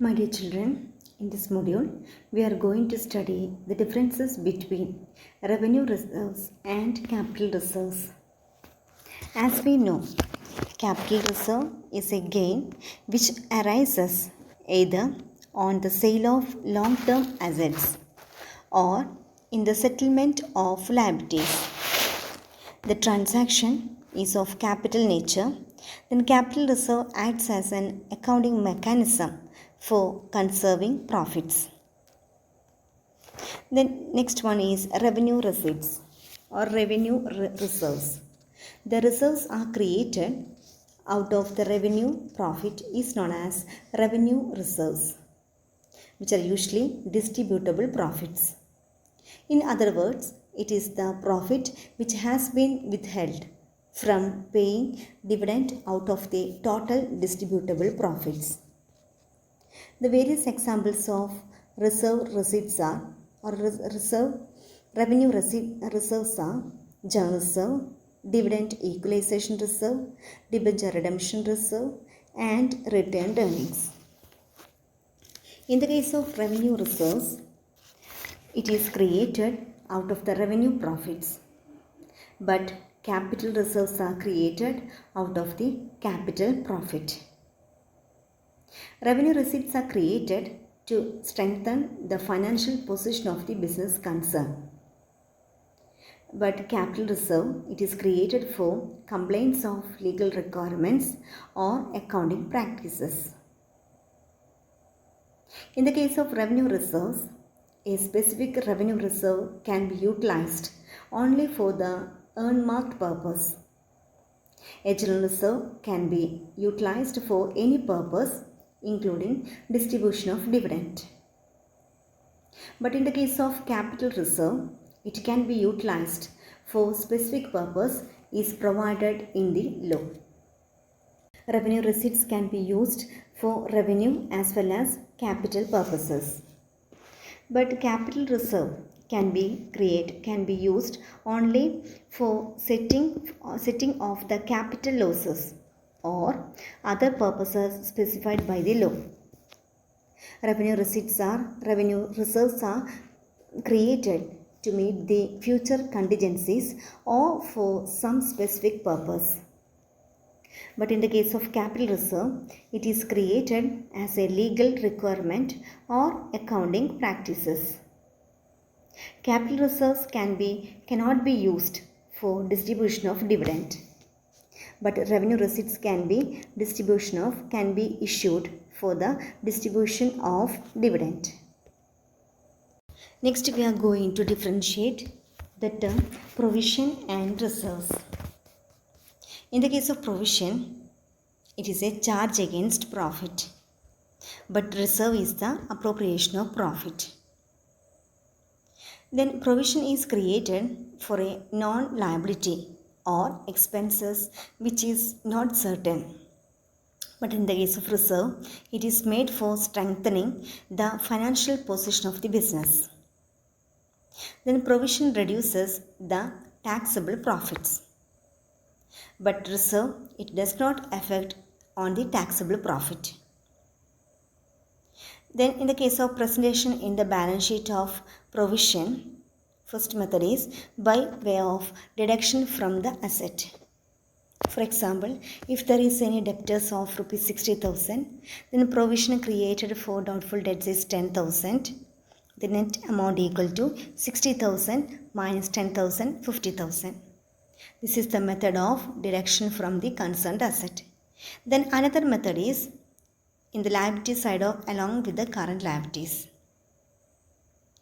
My dear children, in this module, we are going to study the differences between revenue reserves and capital reserves. As we know, capital reserve is a gain which arises either on the sale of long-term assets or in the settlement of liabilities. The transaction is of capital nature, then capital reserve acts as an accounting mechanism for conserving profits. Then next one is revenue receipts or revenue reserves. The reserves are created out of the revenue profit is known as revenue reserves, which are usually distributable profits. In other words, it is the profit which has been withheld from paying dividend out of the total distributable profits. The various examples of reserve receipts are revenue reserves are general reserve, dividend equalization reserve, debenture redemption reserve, and retained earnings. In the case of revenue reserves, it is created out of the revenue profits, but capital reserves are created out of the capital profit. Revenue receipts are created to strengthen the financial position of the business concern. But capital reserve, it is created for compliance of legal requirements or accounting practices. In the case of revenue reserves, a specific revenue reserve can be utilized only for the earmarked purpose. A general reserve can be utilized for any purpose, including distribution of dividend. But in the case of capital reserve, it can be utilized for specific purpose is provided in the law. Revenue receipts can be used for revenue as well as capital purposes. But capital reserve can be used only for setting of the capital losses or other purposes specified by the law. Revenue reserves are created to meet the future contingencies or for some specific purpose. But in the case of capital reserve, it is created as a legal requirement or accounting practices. Capital reserves cannot be used for distribution of dividend, but revenue receipts can be issued for the distribution of dividend. Next, we are going to differentiate the term provision and reserves. In the case of provision, it is a charge against profit, but reserve is the appropriation of profit. Then provision is created for a non-liability or expenses which is not certain. But in the case of reserve, it is made for strengthening the financial position of the business. Then provision reduces the taxable profits. But reserve, it does not affect on the taxable profit. Then in the case of presentation in the balance sheet of provision, first method is by way of deduction from the asset. For example, if there is any debtors of rupees 60,000, then provision created for doubtful debts is 10,000. The net amount equal to 60,000 minus 10,000, 50,000. This is the method of deduction from the concerned asset. Then another method is in the liability side along with the current liabilities.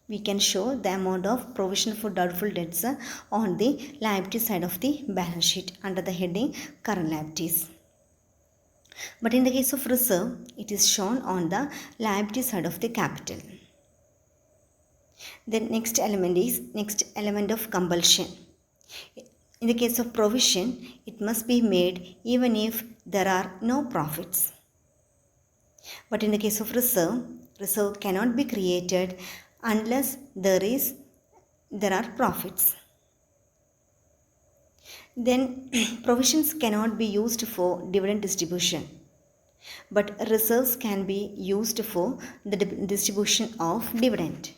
We can show the amount of provision for doubtful debts on the liability side of the balance sheet under the heading current liabilities. But in the case of reserve, it is shown on the liability side of the capital. Then next element of compulsion. In the case of provision, it must be made even if there are no profits. But in the case of reserve cannot be created unless there are profits. Then provisions cannot be used for dividend distribution. but reserves can be used for the distribution of dividend.